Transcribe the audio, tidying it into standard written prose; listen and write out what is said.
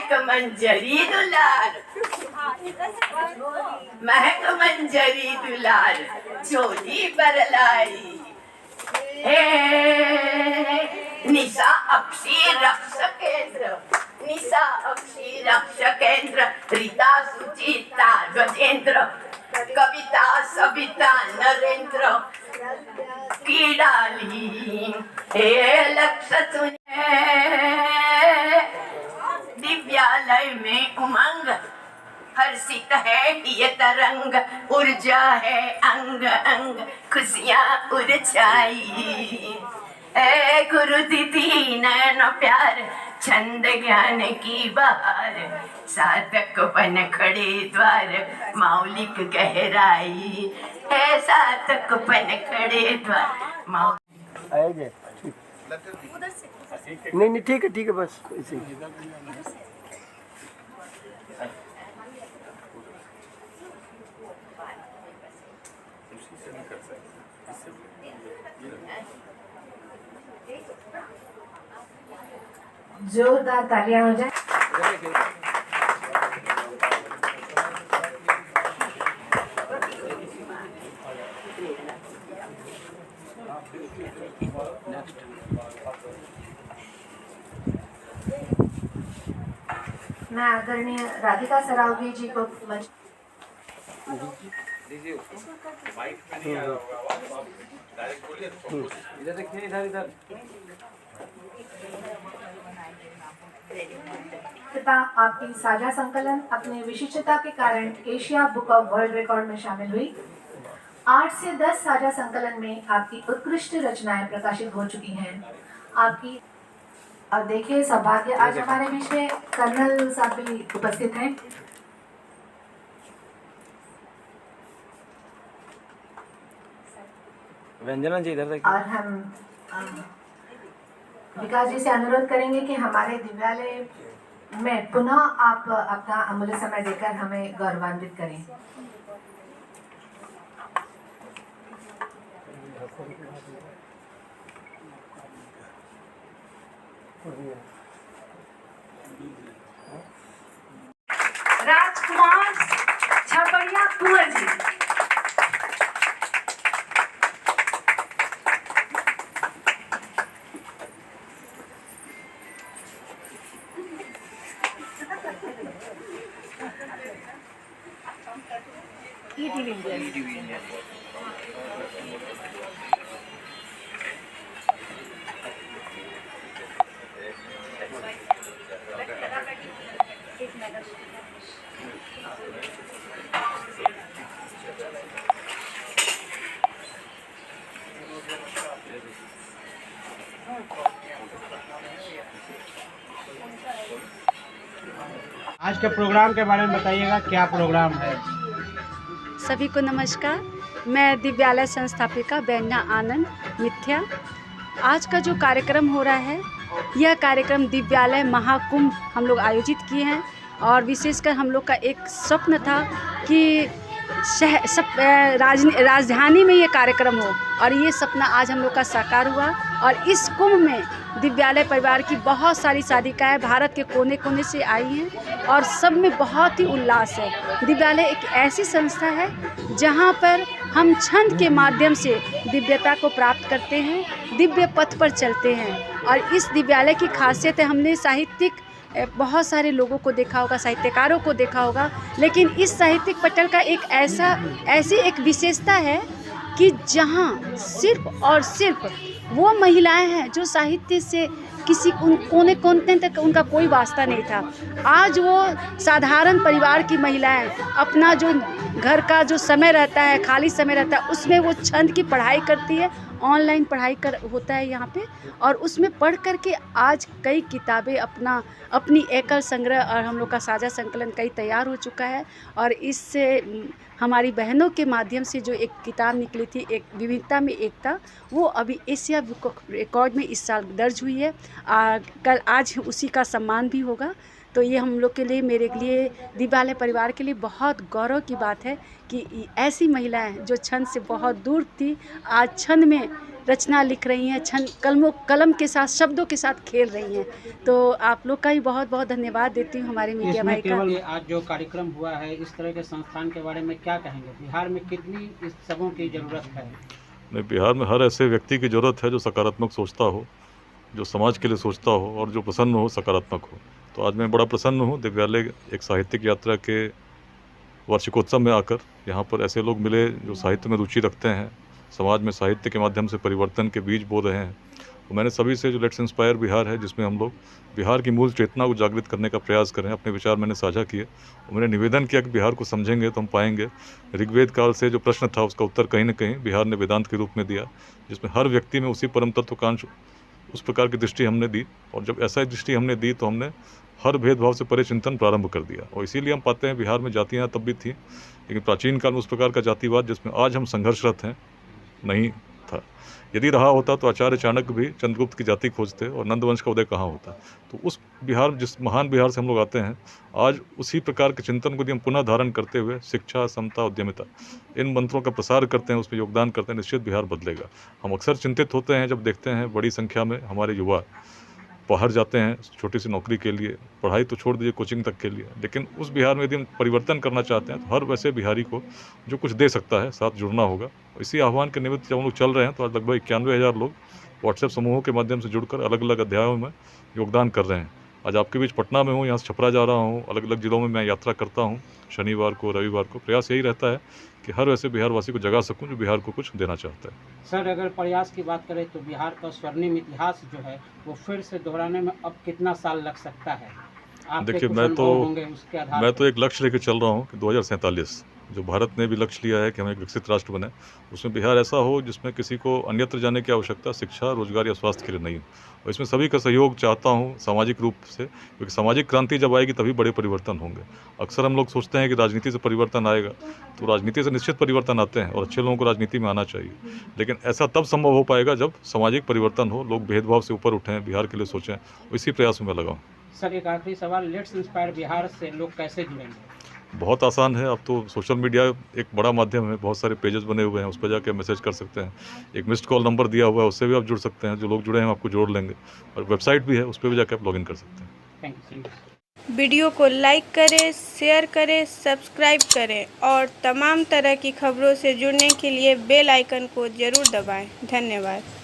महक मंजरी दुलार, महक मंजरी दुलार चोली बरलाई। हे निशा अक्षी रक्ष केंद्र, निशा अक्षी रक्ष केंद्र, रीता सुचिता गजेंद्र, कविता सविता नरेंद्र की डाली। हे लक्ष्य सुने दिव्यालय में उमंग, हर्षित है ये तरंग, ऊर्जा है अंग अंग, खुशियाँ उड़ाई। ऐ गुरु दीदी नैन प्यार, छंद ज्ञान की बहार, साधक बन खड़े द्वार, मौलिक गहराई है, साधक बन खड़े द्वार आएंगे। नहीं ठीक है बस ऐसे ही। जोरदार तालियां हो जाए। मैं आदरणीय राधिका सरावगी जी को मंच इधर देखिए, इधर तथा आपकी साझा संकलन अपने विशिष्टता के कारण Asia book of world record में शामिल हुई। 8 से 10 साझा संकलन में आपकी उत्कृष्ट रचनाएं प्रकाशित हो चुकी हैं। आपकी और देखिए सौभाग्य, आज हमारे बीच में कर्नल साहब भी उपस्थित हैं। व्यंजना जी इधर देखिए। और हम विकास जी से अनुरोध करेंगे कि हमारे दिव्यालय में पुनः आप अपना अमूल्य समय देकर हमें गौरवान्वित करें। राजकुमार छपड़िया कुंवर जी। आज के प्रोग्राम के बारे में बताइएगा, क्या प्रोग्राम है? सभी को नमस्कार। मैं दिव्यालय संस्थापिका व्यंजना आनंद मिथ्या। आज का जो कार्यक्रम हो रहा है, यह कार्यक्रम दिव्यालय महाकुंभ हम लोग आयोजित किए हैं और विशेषकर हम लोग का एक स्वप्न था कि राजधानी में ये कार्यक्रम हो और ये सपना आज हम लोग का साकार हुआ। और इस कुंभ में दिव्यालय परिवार की बहुत सारी साधिकाएँ भारत के कोने कोने से आई हैं और सब में बहुत ही उल्लास है। दिव्यालय एक ऐसी संस्था है जहाँ पर हम छंद के माध्यम से दिव्यता को प्राप्त करते हैं, दिव्य पथ पर चलते हैं। और इस दिव्यालय की खासियत है, हमने साहित्यिक बहुत सारे लोगों को देखा होगा, साहित्यकारों को देखा होगा, लेकिन इस साहित्यिक पटल का एक ऐसी एक विशेषता है कि जहाँ सिर्फ और सिर्फ वो महिलाएं हैं जो साहित्य से किसी कोने कोने तक उनका कोई वास्ता नहीं था। आज वो साधारण परिवार की महिलाएं अपना जो घर का जो समय रहता है, खाली समय रहता है, उसमें वो छंद की पढ़ाई करती है। ऑनलाइन पढ़ाई होता है यहाँ पे, और उसमें पढ़ कर के आज कई किताबें अपनी एकल संग्रह और हम लोग का साझा संकलन कई तैयार हो चुका है। और इससे हमारी बहनों के माध्यम से जो एक किताब निकली थी, एक विविधता में एकता, वो अभी एशिया बुक रिकॉर्ड में इस साल दर्ज हुई है। आज उसी का सम्मान भी होगा। तो ये हम लोग के लिए, मेरे लिए, दिव्यालय परिवार के लिए बहुत गौरव की बात है कि ऐसी महिलाएं जो छंद से बहुत दूर थी, आज छंद में रचना लिख रही हैं, छंद कलम के साथ, शब्दों के साथ खेल रही हैं। तो आप लोग का ही बहुत बहुत धन्यवाद देती हूँ, हमारे मीडिया भाई का। केवल आज जो कार्यक्रम हुआ है, इस तरह के संस्थान के बारे में क्या कहेंगे? बिहार में कितनी इस सबों की जरूरत है? नहीं, बिहार में हर ऐसे व्यक्ति की ज़रूरत है जो सकारात्मक सोचता हो, जो समाज के लिए सोचता हो और जो प्रसन्न हो, सकारात्मक हो। तो आज मैं बड़ा प्रसन्न हूँ, दिव्यालय एक साहित्यिक यात्रा के वार्षिकोत्सव में आकर यहाँ पर ऐसे लोग मिले जो साहित्य में रुचि रखते हैं, समाज में साहित्य के माध्यम से परिवर्तन के बीज बो रहे हैं। तो मैंने सभी से, जो लेट्स इंस्पायर बिहार है, जिसमें हम लोग बिहार की मूल चेतना को जागृत करने का प्रयास करें, अपने विचार मैंने साझा किए और मैंने निवेदन किया कि बिहार को समझेंगे तो हम पाएंगे ऋग्वेद काल से जो प्रश्न था उसका उत्तर कहीं न कहीं बिहार ने वेदांत के रूप में दिया, जिसमें हर व्यक्ति में उसी परम तत्व का अंश, उस प्रकार की दृष्टि हमने दी। और जब ऐसा दृष्टि हमने दी तो हमने हर भेदभाव से परे चिंतन प्रारंभ कर दिया। और इसीलिए हम पाते हैं बिहार में जातियाँ तब भी थी, लेकिन प्राचीन काल में उस प्रकार का जातिवाद जिसमें आज हम संघर्षरत हैं नहीं था। यदि रहा होता तो आचार्य चाणक्य भी चंद्रगुप्त की जाति खोजते और नंदवंश का उदय कहाँ होता। तो उस बिहार, जिस महान बिहार से हम लोग आते हैं, आज उसी प्रकार के चिंतन को यदि हम पुनः धारण करते हुए शिक्षा, समता, उद्यमिता, इन मंत्रों का प्रसार करते हैं, उसमें योगदान करते हैं, निश्चित बिहार बदलेगा। हम अक्सर चिंतित होते हैं जब देखते हैं बड़ी संख्या में हमारे युवा बाहर जाते हैं छोटी सी नौकरी के लिए, पढ़ाई तो छोड़ दीजिए, कोचिंग तक के लिए। लेकिन उस बिहार में यदि हम परिवर्तन करना चाहते हैं तो हर वैसे बिहारी को जो कुछ दे सकता है साथ जुड़ना होगा। इसी आह्वान के निमित्त जब हम लोग चल रहे हैं तो आज लगभग 91,000 लोग व्हाट्सएप समूहों के माध्यम से जुड़कर अलग अलग अध्यायों में योगदान कर रहे हैं। आज आपके बीच पटना में हूँ, यहाँ से छपरा जा रहा हूँ, अलग अलग जिलों में मैं यात्रा करता हूँ, शनिवार को, रविवार को। प्रयास यही रहता है कि हर वैसे बिहारवासी को जगा सकूं जो बिहार को कुछ देना चाहता है। सर, अगर प्रयास की बात करें तो बिहार का स्वर्णिम इतिहास जो है वो फिर से दोहराने में अब कितना साल लग सकता है? देखिए, मैं तो एक लक्ष्य लेकर चल रहा हूँ कि 2047 जो भारत ने भी लक्ष्य लिया है कि हम एक विकसित राष्ट्र बने, उसमें बिहार ऐसा हो जिसमें किसी को अन्यत्र जाने की आवश्यकता शिक्षा, रोजगार या स्वास्थ्य के लिए नहीं हो। और इसमें सभी का सहयोग चाहता हूँ सामाजिक रूप से, क्योंकि सामाजिक क्रांति जब आएगी तभी बड़े परिवर्तन होंगे। अक्सर हम लोग सोचते हैं कि राजनीति से परिवर्तन आएगा, तो राजनीति से निश्चित परिवर्तन आते हैं और अच्छे लोगों को राजनीति में आना चाहिए, लेकिन ऐसा तब संभव हो पाएगा जब सामाजिक परिवर्तन हो, लोग भेदभाव से ऊपर उठें, बिहार के लिए सोचें। इसी प्रयास में लगाऊँ। सर, एक आखिरी सवाल, लेट्स इंस्पायर बिहार से लोग कैसे जुड़ेंगे? बहुत आसान है, अब तो सोशल मीडिया एक बड़ा माध्यम है, बहुत सारे पेजेस बने हुए हैं, उस पर जाकर मैसेज कर सकते हैं। एक मिस्ड कॉल नंबर दिया हुआ है, उससे भी आप जुड़ सकते हैं। जो लोग जुड़े हैं आपको जोड़ लेंगे, और वेबसाइट भी है, उस पर भी जाकर आप लॉगिन कर सकते हैं। Thank you. वीडियो को लाइक करें, शेयर करें, सब्सक्राइब करें और तमाम तरह की खबरों से जुड़ने के लिए बेल आइकन को ज़रूर दबाएं। धन्यवाद।